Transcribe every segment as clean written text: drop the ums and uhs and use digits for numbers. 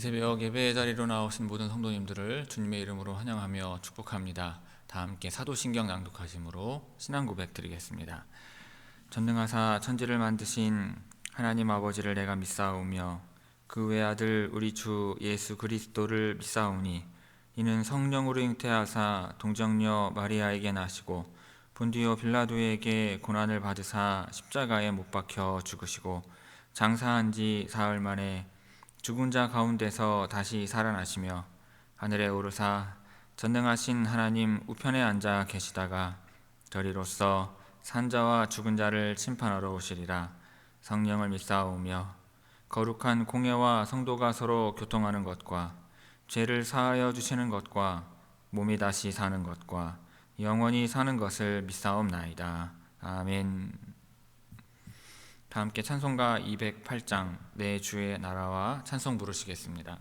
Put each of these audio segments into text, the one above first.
새벽 예배 자리로 나오신 모든 성도님들을 주님의 이름으로 환영하며 축복합니다. 다 함께 사도신경 낭독하심으로 신앙 고백 드리겠습니다. 전능하사 천지를 만드신 하나님 아버지를 내가 믿사오며 그 외아들 우리 주 예수 그리스도를 믿사오니 이는 성령으로 잉태하사 동정녀 마리아에게 나시고 본디오 빌라도에게 고난을 받으사 십자가에 못 박혀 죽으시고 장사한 지 사흘 만에 죽은 자 가운데서 다시 살아나시며 하늘에 오르사 전능하신 하나님 우편에 앉아 계시다가 저리로서 산자와 죽은 자를 심판하러 오시리라. 성령을 믿사오며 거룩한 공예와 성도가 서로 교통하는 것과 죄를 사하여 주시는 것과 몸이 다시 사는 것과 영원히 사는 것을 믿사옵나이다. 아멘. 다 함께 찬송가 208장 내 주의 나라와 찬송 부르시겠습니다.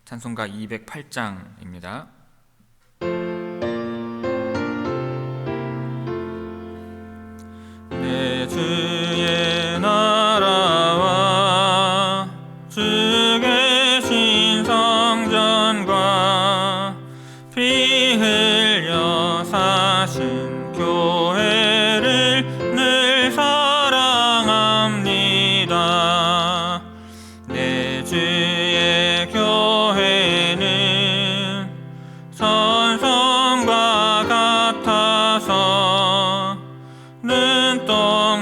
찬송가 208장입니다. 내 주의 나라와 주 계신 성전과 피 흘려 사신 교회를 늘 사랑합니다. 내 주의 교회는 선성과 같아서 눈동자같이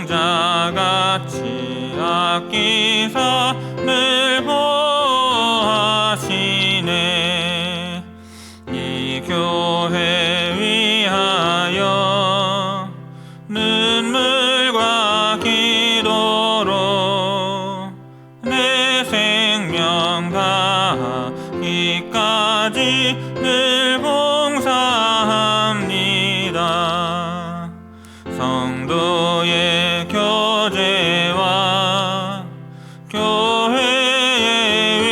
아끼사 늘 보호하시네. 이 교회 위하여 눈물과 기도로 내 생명 다하기까지 늘 봉사합니다. 성도의 교제와 교회의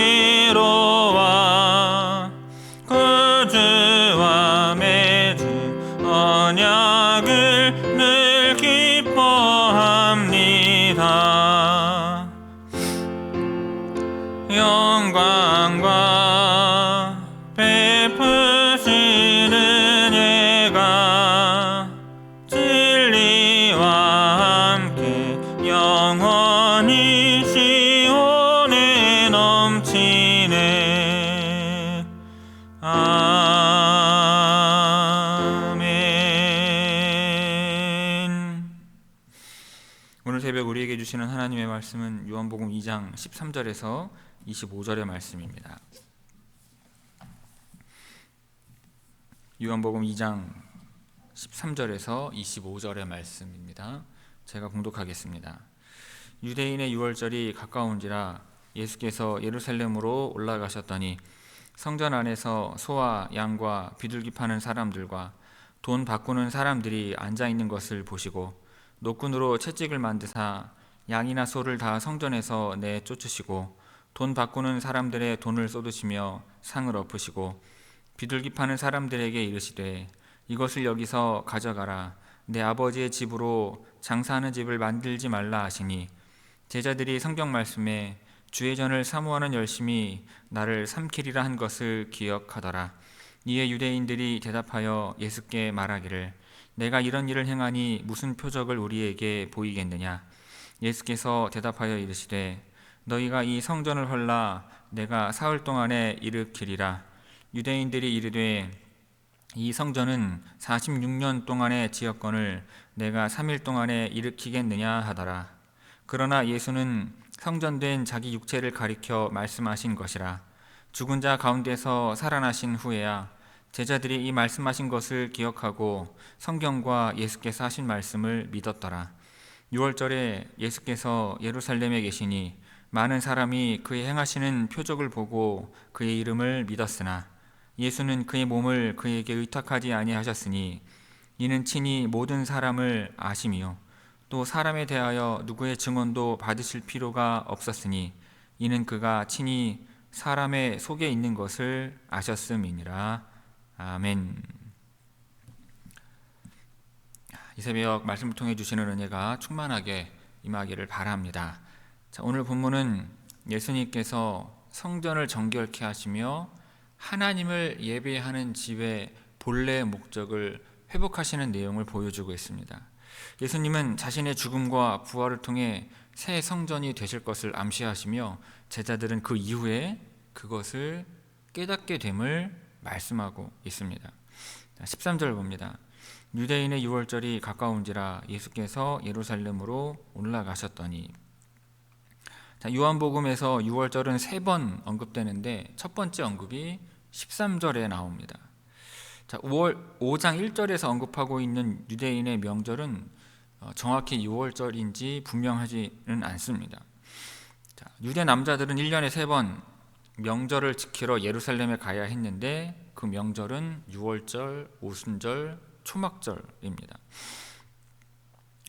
위로와 구주와 맺은 언약을 늘 기뻐합니다. 영광과 베푸시는 예가 진리와 함께 영원히 시온에 넘치네. 아멘. 오늘 새벽 우리에게 주시는 하나님의 말씀은 요한복음 2장 13절에서 25절의 말씀입니다. 요한복음 2장 13절에서 25절의 말씀입니다. 제가 봉독하겠습니다. 유대인의 유월절이 가까운지라 예수께서 예루살렘으로 올라가셨더니 성전 안에서 소와 양과 비둘기 파는 사람들과 돈 바꾸는 사람들이 앉아 있는 것을 보시고 노끈으로 채찍을 만드사 양이나 소를 다 성전에서 내쫓으시고 돈 바꾸는 사람들의 돈을 쏟으시며 상을 엎으시고 비둘기 파는 사람들에게 이르시되 이것을 여기서 가져가라. 내 아버지의 집으로 장사하는 집을 만들지 말라 하시니 제자들이 성경 말씀에 주의 전을 사모하는 열심이 나를 삼키리라 한 것을 기억하더라. 이에 유대인들이 대답하여 예수께 말하기를 내가 이런 일을 행하니 무슨 표적을 우리에게 보이겠느냐. 예수께서 대답하여 이르시되 너희가 이 성전을 헐라 내가 사흘 동안에 일으키리라. 유대인들이 이르되 이 성전은 46년 동안의 지었건을 내가 3일 동안에 일으키겠느냐 하더라. 그러나 예수는 성전된 자기 육체를 가리켜 말씀하신 것이라. 죽은 자 가운데서 살아나신 후에야 제자들이 이 말씀하신 것을 기억하고 성경과 예수께서 하신 말씀을 믿었더라. 6월절에 예수께서 예루살렘에 계시니 많은 사람이 그의 행하시는 표적을 보고 그의 이름을 믿었으나 예수는 그의 몸을 그에게 의탁하지 아니하셨으니 이는 친히 모든 사람을 아심이요 또 사람에 대하여 누구의 증언도 받으실 필요가 없었으니 이는 그가 친히 사람의 속에 있는 것을 아셨음이니라. 아멘. 이 새벽 말씀을 통해 주시는 은혜가 충만하게 임하기를 바랍니다. 자, 오늘 본문은 예수님께서 성전을 정결케 하시며 하나님을 예배하는 집의 본래 목적을 회복하시는 내용을 보여주고 있습니다. 예수님은 자신의 죽음과 부활을 통해 새 성전이 되실 것을 암시하시며 제자들은 그 이후에 그것을 깨닫게 됨을 말씀하고 있습니다. 13절 봅니다. 유대인의 유월절이 가까운지라 예수께서 예루살렘으로 올라가셨더니. 자, 요한복음에서 유월절은 3번 언급되는데 첫 번째 언급이 13절에 나옵니다. 자, 5장 1절에서 언급하고 있는 유대인의 명절은 정확히 6월절인지 분명하지는 않습니다. 자, 유대 남자들은 1년에 3번 명절을 지키러 예루살렘에 가야 했는데 그 명절은 6월절, 오순절, 초막절입니다.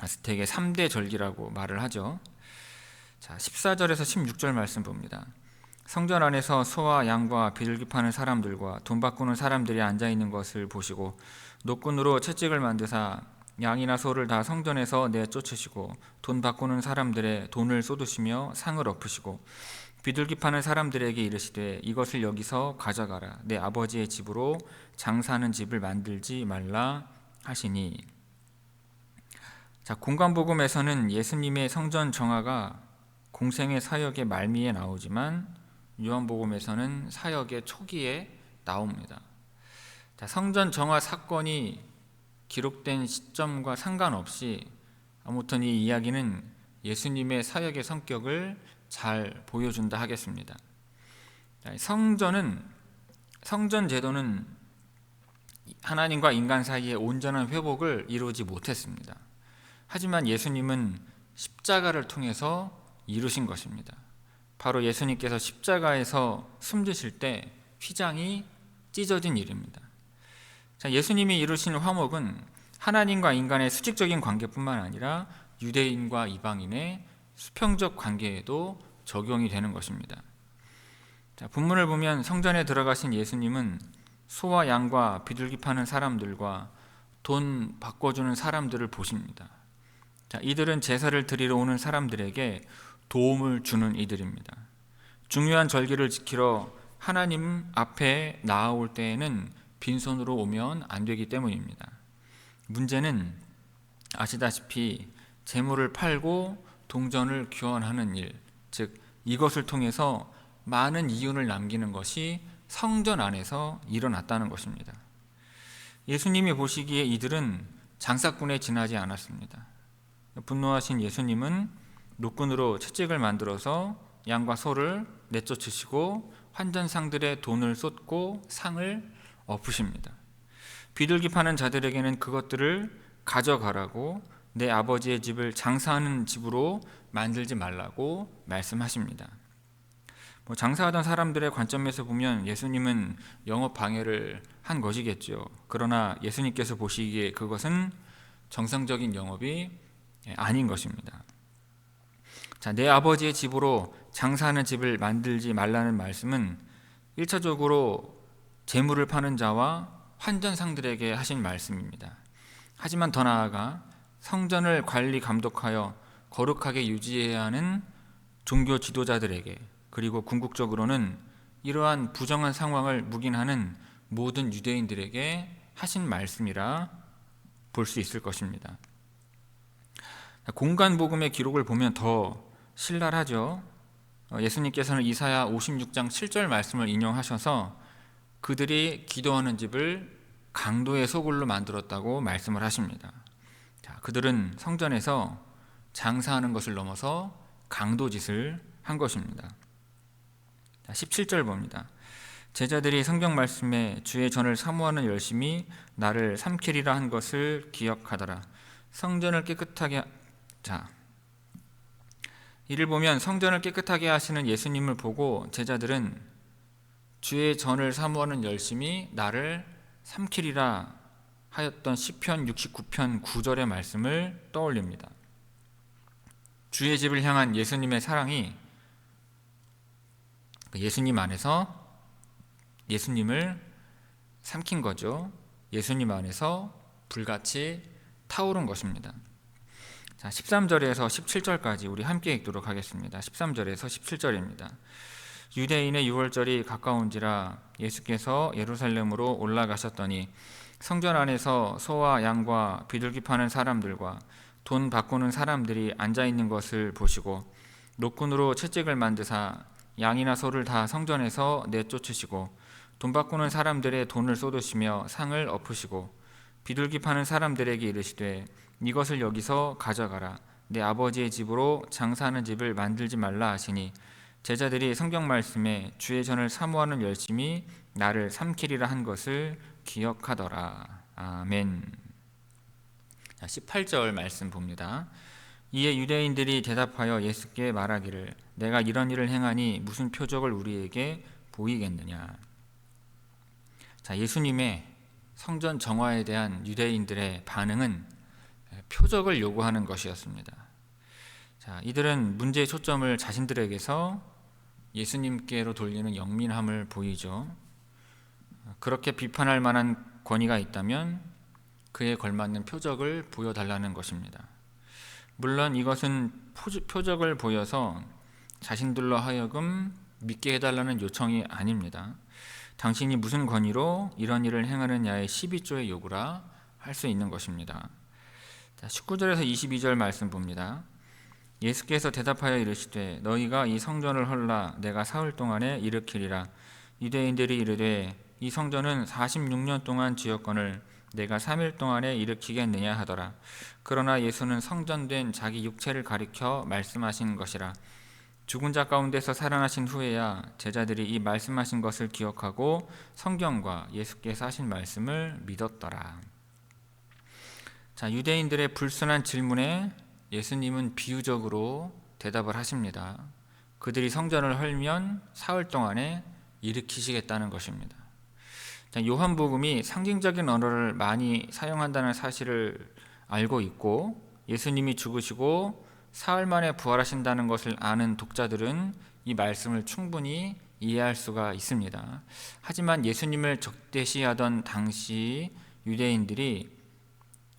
아스텍의 3대 절기라고 말을 하죠. 자, 14절에서 16절 말씀 봅니다. 성전 안에서 소와 양과 비둘기 파는 사람들과 돈 바꾸는 사람들이 앉아있는 것을 보시고 노끈으로 채찍을 만드사 양이나 소를 다 성전에서 내쫓으시고 돈 바꾸는 사람들의 돈을 쏟으시며 상을 엎으시고 비둘기 파는 사람들에게 이르시되 이것을 여기서 가져가라. 내 아버지의 집으로 장사하는 집을 만들지 말라 하시니. 자, 공관복음에서는 예수님의 성전 정화가 공생의 사역의 말미에 나오지만 요한복음에서는 사역의 초기에 나옵니다. 자, 성전 정화 사건이 기록된 시점과 상관없이 아무튼 이 이야기는 예수님의 사역의 성격을 잘 보여준다 하겠습니다. 성전 제도는 하나님과 인간 사이의 온전한 회복을 이루지 못했습니다. 하지만 예수님은 십자가를 통해서 이루신 것입니다. 바로 예수님께서 십자가에서 숨지실 때 휘장이 찢어진 일입니다. 자, 예수님이 이루신 화목은 하나님과 인간의 수직적인 관계뿐만 아니라 유대인과 이방인의 수평적 관계에도 적용이 되는 것입니다. 자, 본문을 보면 성전에 들어가신 예수님은 소와 양과 비둘기 파는 사람들과 돈 바꿔주는 사람들을 보십니다. 자, 이들은 제사를 드리러 오는 사람들에게 도움을 주는 이들입니다. 중요한 절기를 지키러 하나님 앞에 나아올 때에는 빈손으로 오면 안 되기 때문입니다. 문제는 아시다시피 재물을 팔고 동전을 교환하는 일, 즉 이것을 통해서 많은 이윤을 남기는 것이 성전 안에서 일어났다는 것입니다. 예수님이 보시기에 이들은 장사꾼에 지나지 않았습니다. 분노하신 예수님은 노끈으로 채찍을 만들어서 양과 소를 내쫓으시고 환전상들의 돈을 쏟고 상을 엎으십니다. 비둘기 파는 자들에게는 그것들을 가져가라고 내 아버지의 집을 장사하는 집으로 만들지 말라고 말씀하십니다. 장사하던 사람들의 관점에서 보면 예수님은 영업 방해를 한 것이겠죠. 그러나 예수님께서 보시기에 그것은 정상적인 영업이 아닌 것입니다. 자, 내 아버지의 집으로 장사하는 집을 만들지 말라는 말씀은 1차적으로 재물을 파는 자와 환전상들에게 하신 말씀입니다. 하지만 더 나아가 성전을 관리 감독하여 거룩하게 유지해야 하는 종교 지도자들에게, 그리고 궁극적으로는 이러한 부정한 상황을 묵인하는 모든 유대인들에게 하신 말씀이라 볼 수 있을 것입니다. 공관복음의 기록을 보면 더 신랄하죠. 예수님께서는 이사야 56장 7절 말씀을 인용하셔서 그들이 기도하는 집을 강도의 소굴로 만들었다고 말씀을 하십니다. 자, 그들은 성전에서 장사하는 것을 넘어서 강도짓을 한 것입니다. 17절 봅니다. 제자들이 성경 말씀에 주의 전을 사모하는 열심이 나를 삼키리라 한 것을 기억하더라. 성전을 깨끗하게 이를 보면 성전을 깨끗하게 하시는 예수님을 보고 제자들은 주의 전을 사모하는 열심이 나를 삼키리라 하였던 시편 69편 9절의 말씀을 떠올립니다. 주의 집을 향한 예수님의 사랑이 예수님 안에서 예수님을 삼킨 거죠. 예수님 안에서 불같이 타오른 것입니다. 자, 13절에서 17절까지 우리 함께 읽도록 하겠습니다. 13절에서 17절입니다. 유대인의 유월절이 가까운지라 예수께서 예루살렘으로 올라가셨더니 성전 안에서 소와 양과 비둘기 파는 사람들과 돈 바꾸는 사람들이 앉아있는 것을 보시고 노끈으로 채찍을 만드사 양이나 소를 다 성전에서 내쫓으시고 돈 바꾸는 사람들의 돈을 쏟으시며 상을 엎으시고 비둘기 파는 사람들에게 이르시되 이것을 여기서 가져가라. 내 아버지의 집으로 장사하는 집을 만들지 말라 하시니 제자들이 성경 말씀에 주의 전을 사모하는 열심이 나를 삼키리라 한 것을 기억하더라. 아멘. 18절 말씀 봅니다. 이에 유대인들이 대답하여 예수께 말하기를 내가 이런 일을 행하니 무슨 표적을 우리에게 보이겠느냐. 자, 예수님의 성전 정화에 대한 유대인들의 반응은 표적을 요구하는 것이었습니다. 자, 이들은 문제의 초점을 자신들에게서 예수님께로 돌리는 영민함을 보이죠. 그렇게 비판할 만한 권위가 있다면 그에 걸맞는 표적을 보여달라는 것입니다. 물론 이것은 표적을 보여서 자신들로 하여금 믿게 해달라는 요청이 아닙니다. 당신이 무슨 권위로 이런 일을 행하느냐의 12조의 요구라 할 수 있는 것입니다. 19절에서 22절 말씀 봅니다. 예수께서 대답하여 이르시되 너희가 이 성전을 헐라 내가 사흘 동안에 일으키리라. 유대인들이 이르되 이 성전은 46년 동안 지었거늘 내가 3일 동안에 일으키겠느냐 하더라. 그러나 예수는 성전된 자기 육체를 가리켜 말씀하신 것이라. 죽은 자 가운데서 살아나신 후에야 제자들이 이 말씀하신 것을 기억하고 성경과 예수께서 하신 말씀을 믿었더라. 자, 유대인들의 불순한 질문에 예수님은 비유적으로 대답을 하십니다. 그들이 성전을 헐면 사흘 동안에 일으키시겠다는 것입니다. 자, 요한복음이 상징적인 언어를 많이 사용한다는 사실을 알고 있고 예수님이 죽으시고 사흘 만에 부활하신다는 것을 아는 독자들은 이 말씀을 충분히 이해할 수가 있습니다. 하지만 예수님을 적대시하던 당시 유대인들이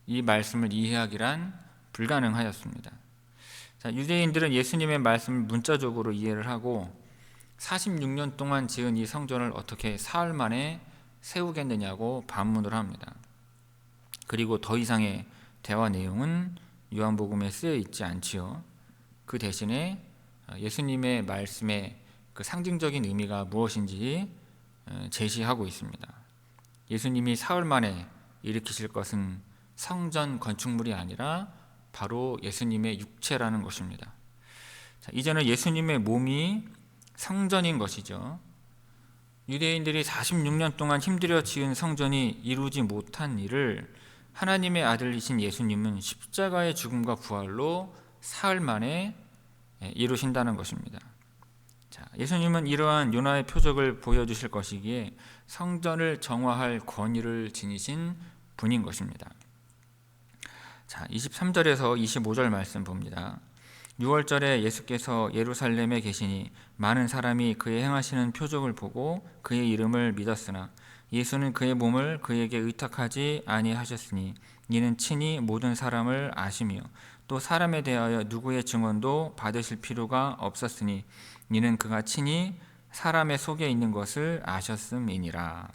이 말씀을 이해하기란 불가능하였습니다. 자, 유대인들은 예수님의 말씀을 문자적으로 이해를 하고 46년 동안 지은 이 성전을 어떻게 사흘 만에 세우겠느냐고 반문을 합니다. 그리고 더 이상의 대화 내용은 요한복음에 쓰여 있지 않지요. 그 대신에 예수님의 말씀의 그 상징적인 의미가 무엇인지 제시하고 있습니다. 예수님이 사흘 만에 일으키실 것은 성전 건축물이 아니라 바로 예수님의 육체라는 것입니다. 자, 이제는 예수님의 몸이 성전인 것이죠. 유대인들이 46년 동안 힘들여 지은 성전이 이루지 못한 일을 하나님의 아들이신 예수님은 십자가의 죽음과 부활로 사흘 만에 이루신다는 것입니다. 자, 예수님은 이러한 요나의 표적을 보여주실 것이기에 성전을 정화할 권위를 지니신 분인 것입니다. 자, 23절에서 25절 말씀 봅니다. 6월절에 예수께서 예루살렘에 계시니 많은 사람이 그의 행하시는 표적을 보고 그의 이름을 믿었으나 예수는 그의 몸을 그에게 의탁하지 아니하셨으니 이는 친히 모든 사람을 아시며 또 사람에 대하여 누구의 증언도 받으실 필요가 없었으니 이는 그가 친히 사람의 속에 있는 것을 아셨음이니라.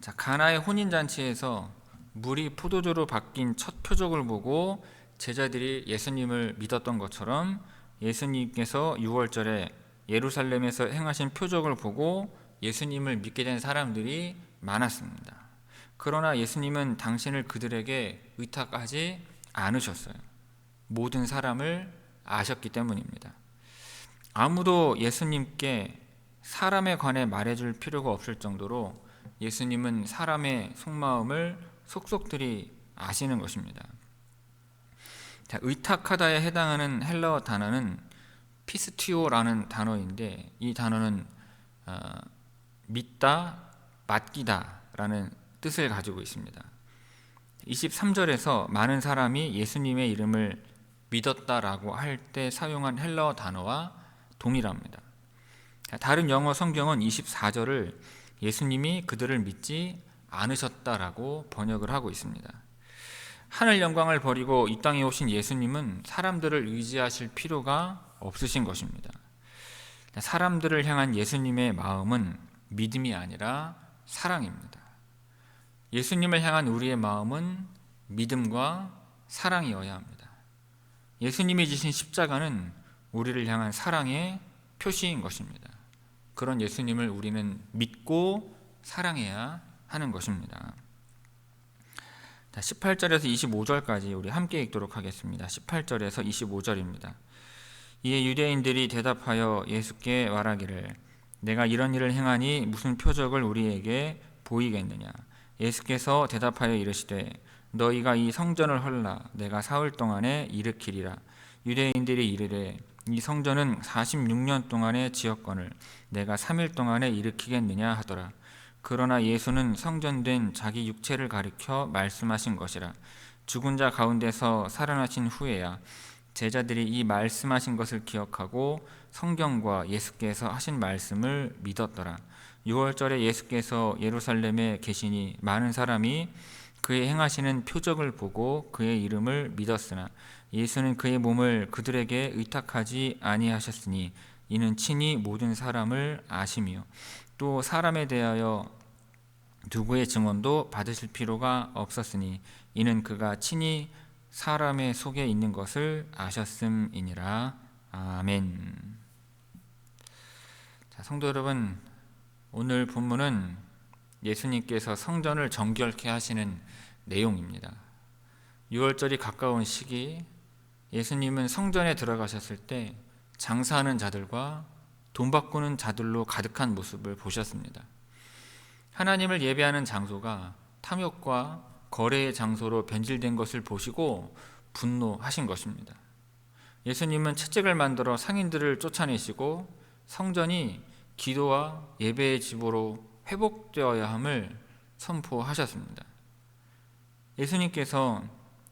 자, 가나의 혼인잔치에서 물이 포도주로 바뀐 첫 표적을 보고 제자들이 예수님을 믿었던 것처럼 예수님께서 6월절에 예루살렘에서 행하신 표적을 보고 예수님을 믿게 된 사람들이 많았습니다. 그러나 예수님은 당신을 그들에게 의탁하지 않으셨어요. 모든 사람을 아셨기 때문입니다. 아무도 예수님께 사람에 관해 말해줄 필요가 없을 정도로 예수님은 사람의 속마음을 속속들이 아시는 것입니다. 자, 의탁하다에 해당하는 헬라어 단어는 피스티오라는 단어인데 이 단어는 믿다, 맡기다 라는 뜻을 가지고 있습니다. 23절에서 많은 사람이 예수님의 이름을 믿었다라고 할 때 사용한 헬라어 단어와 동일합니다. 다른 영어 성경은 24절을 예수님이 그들을 믿지 않으셨다라고 번역을 하고 있습니다. 하늘 영광을 버리고 이 땅에 오신 예수님은 사람들을 의지하실 필요가 없으신 것입니다. 사람들을 향한 예수님의 마음은 믿음이 아니라 사랑입니다. 예수님을 향한 우리의 마음은 믿음과 사랑이어야 합니다. 예수님이 지신 십자가는 우리를 향한 사랑의 표시인 것입니다. 그런 예수님을 우리는 믿고 사랑해야 하는 것입니다. 18절에서 25절까지 우리 함께 읽도록 하겠습니다. 18절에서 25절입니다. 이에 유대인들이 대답하여 예수께 말하기를 내가 이런 일을 행하니 무슨 표적을 우리에게 보이겠느냐. 예수께서 대답하여 이르시되 너희가 이 성전을 헐라 내가 사흘 동안에 일으키리라. 유대인들이 이르되 이 성전은 46년 동안의 지었건을 내가 3일 동안에 일으키겠느냐 하더라. 그러나 예수는 성전된 자기 육체를 가리켜 말씀하신 것이라. 죽은 자 가운데서 살아나신 후에야 제자들이 이 말씀하신 것을 기억하고 성경과 예수께서 하신 말씀을 믿었더라. 6월절에 예수께서 예루살렘에 계시니 많은 사람이 그의 행하시는 표적을 보고 그의 이름을 믿었으나 예수는 그의 몸을 그들에게 의탁하지 아니하셨으니 이는 친히 모든 사람을 아시며 또 사람에 대하여 누구의 증언도 받으실 필요가 없었으니 이는 그가 친히 사람의 속에 있는 것을 아셨음이니라. 아멘. 자, 성도 여러분, 오늘 본문은 예수님께서 성전을 정결케 하시는 내용입니다. 6월절이 가까운 시기, 예수님은 성전에 들어가셨을 때 장사하는 자들과 돈 바꾸는 자들로 가득한 모습을 보셨습니다. 하나님을 예배하는 장소가 탐욕과 거래의 장소로 변질된 것을 보시고 분노하신 것입니다. 예수님은 채찍을 만들어 상인들을 쫓아내시고 성전이 기도와 예배의 집으로 회복되어야 함을 선포하셨습니다. 예수님께서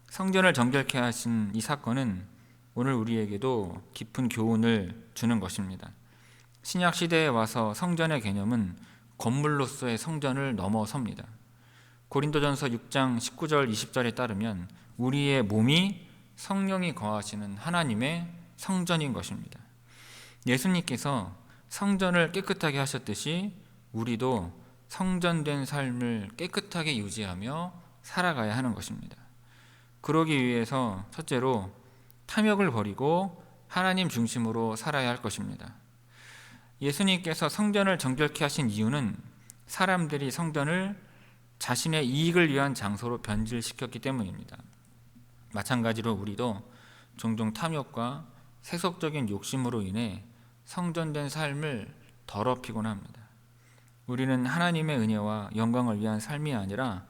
성전을 정결케 하신 이 사건은 오늘 우리에게도 깊은 교훈을 주는 것입니다. 신약 시대에 와서 성전의 개념은 건물로서의 성전을 넘어섭니다. 고린도전서 6장 19절 20절에 따르면 우리의 몸이 성령이 거하시는 하나님의 성전인 것입니다. 예수님께서 성전을 깨끗하게 하셨듯이 우리도 성전된 삶을 깨끗하게 유지하며 살아가야 하는 것입니다. 그러기 위해서 첫째로 탐욕을 버리고 하나님 중심으로 살아야 할 것입니다. 예수님께서 성전을 정결케 하신 이유는 사람들이 성전을 자신의 이익을 위한 장소로 변질시켰기 때문입니다. 마찬가지로 우리도 종종 탐욕과 세속적인 욕심으로 인해 성전된 삶을 더럽히곤 합니다. 우리는 하나님의 은혜와 영광을 위한 삶이 아니라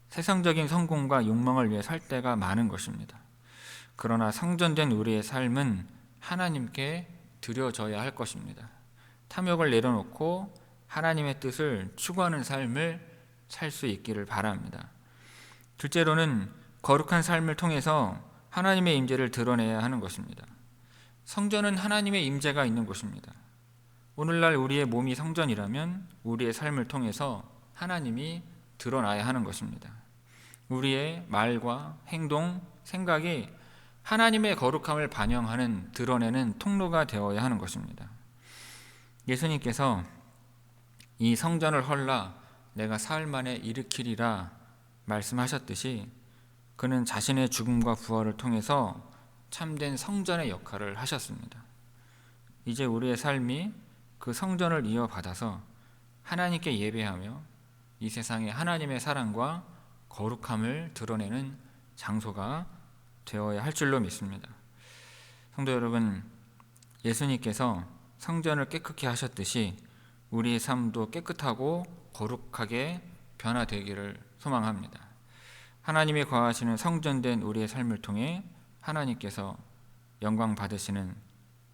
세상적인 성공과 욕망을 위해 살 때가 많은 것입니다. 그러나 성전된 우리의 삶은 하나님께 드려져야 할 것입니다. 탐욕을 내려놓고 하나님의 뜻을 추구하는 삶을 살 수 있기를 바랍니다. 둘째로는 거룩한 삶을 통해서 하나님의 임재를 드러내야 하는 것입니다. 성전은 하나님의 임재가 있는 곳입니다. 오늘날 우리의 몸이 성전이라면 우리의 삶을 통해서 하나님이 드러나야 하는 것입니다. 우리의 말과 행동, 생각이 하나님의 거룩함을 반영하는, 드러내는 통로가 되어야 하는 것입니다. 예수님께서 이 성전을 헐라 내가 사흘 만에 일으키리라 말씀하셨듯이 그는 자신의 죽음과 부활을 통해서 참된 성전의 역할을 하셨습니다. 이제 우리의 삶이 그 성전을 이어받아서 하나님께 예배하며 이 세상에 하나님의 사랑과 거룩함을 드러내는 장소가 되어야 할 줄로 믿습니다. 성도 여러분, 예수님께서 성전을 깨끗게 하셨듯이 우리의 삶도 깨끗하고 거룩하게 변화되기를 소망합니다. 하나님이 거하시는 성전된 우리의 삶을 통해 하나님께서 영광 받으시는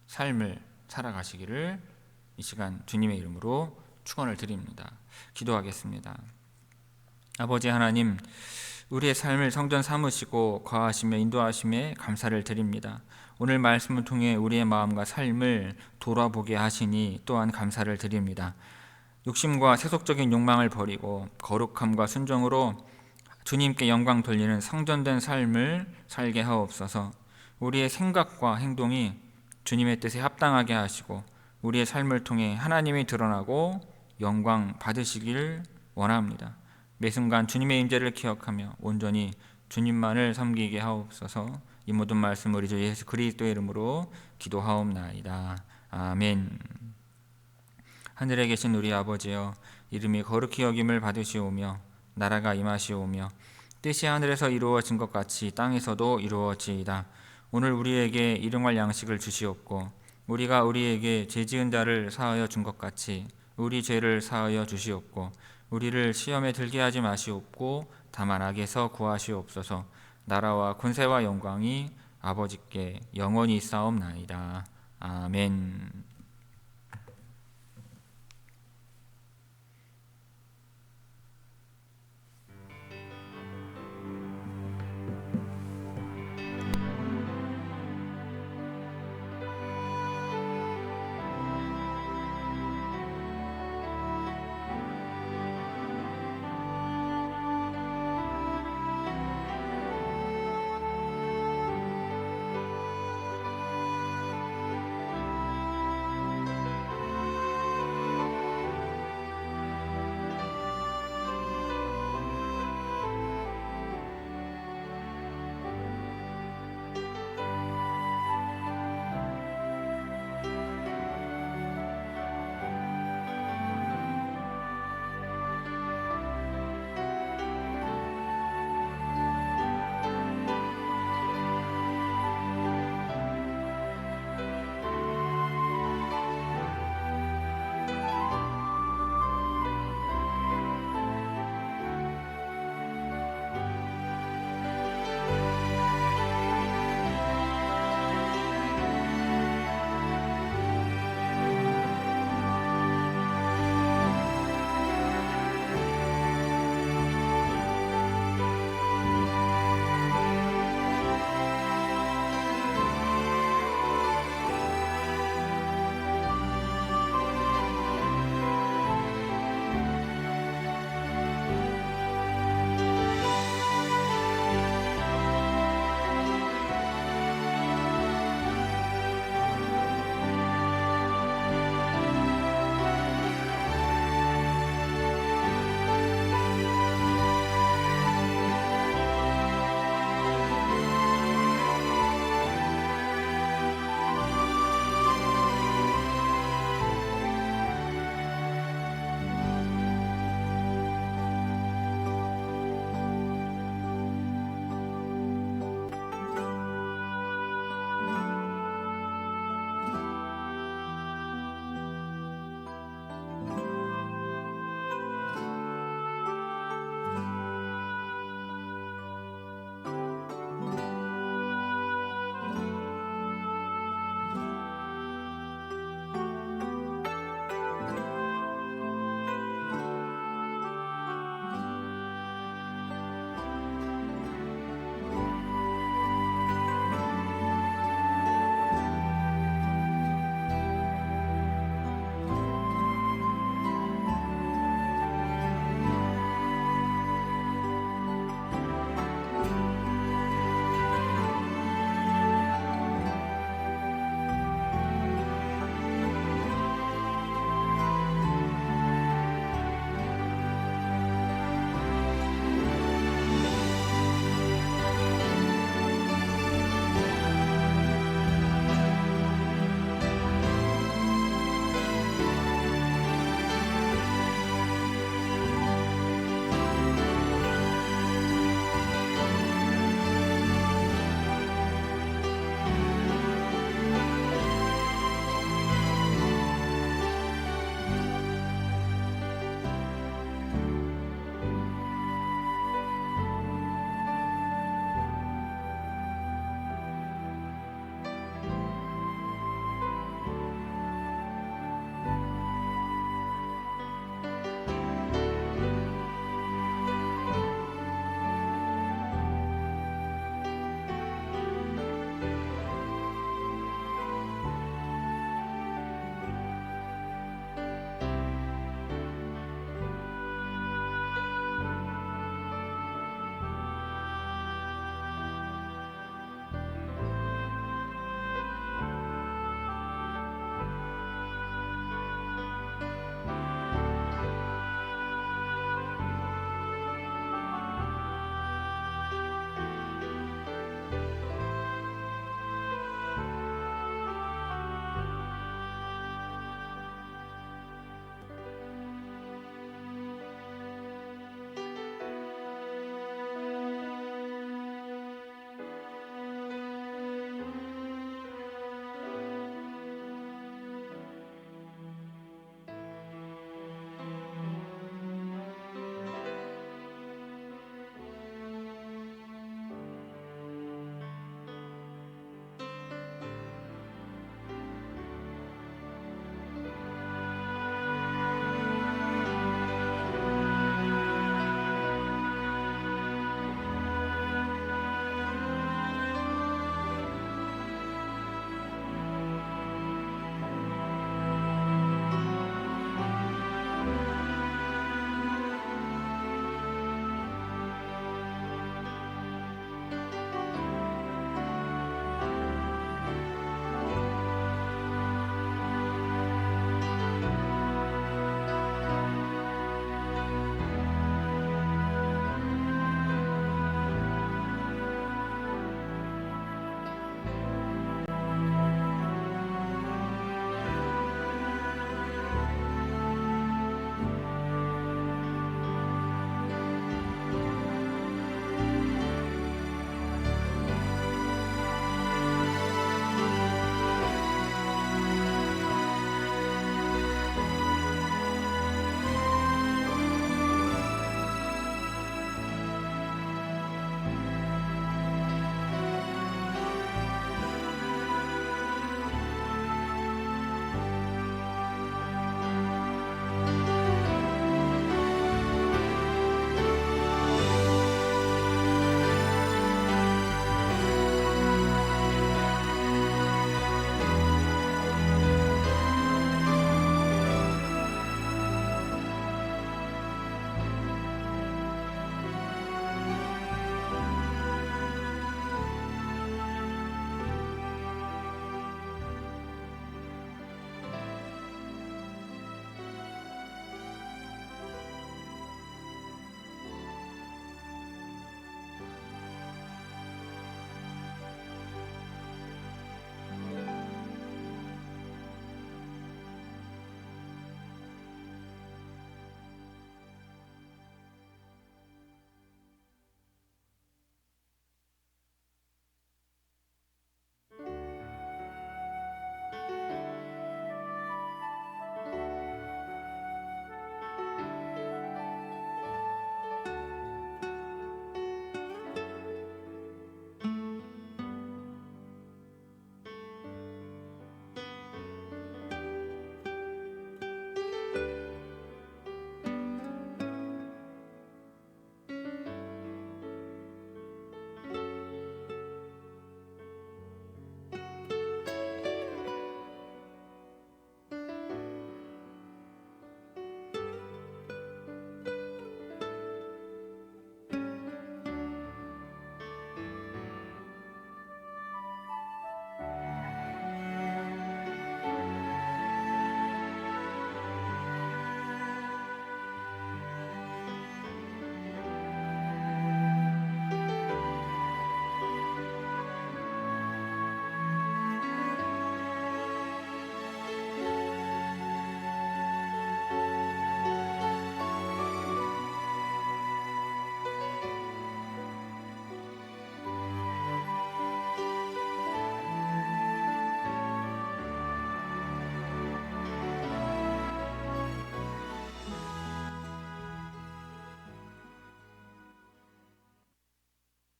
삶을 살아가시기를 이 시간 주님의 이름으로 축원을 드립니다. 기도하겠습니다. 아버지 하나님, 우리의 삶을 성전 삼으시고 거하시며 인도하심에 감사를 드립니다. 오늘 말씀을 통해 우리의 마음과 삶을 돌아보게 하시니 또한 감사를 드립니다. 욕심과 세속적인 욕망을 버리고 거룩함과 순종으로 주님께 영광 돌리는 성전된 삶을 살게 하옵소서. 우리의 생각과 행동이 주님의 뜻에 합당하게 하시고 우리의 삶을 통해 하나님이 드러나고 영광 받으시길 원합니다. 매 순간 주님의 임재를 기억하며 온전히 주님만을 섬기게 하옵소서. 이 모든 말씀 우리 주 예수 그리스도의 이름으로 기도하옵나이다. 아멘. 하늘에 계신 우리 아버지여, 이름이 거룩히 여김을 받으시오며 나라가 임하시오며 뜻이 하늘에서 이루어진 것 같이 땅에서도 이루어지이다. 오늘 우리에게 일용할 양식을 주시옵고 우리가 우리에게 죄지은 자를 사하여 준 것 같이 우리 죄를 사하여 주시옵고 우리를 시험에 들게 하지 마시옵고 다만 악에서 구하시옵소서. 나라와 권세와 영광이 아버지께 영원히 있사옵나이다. 아멘.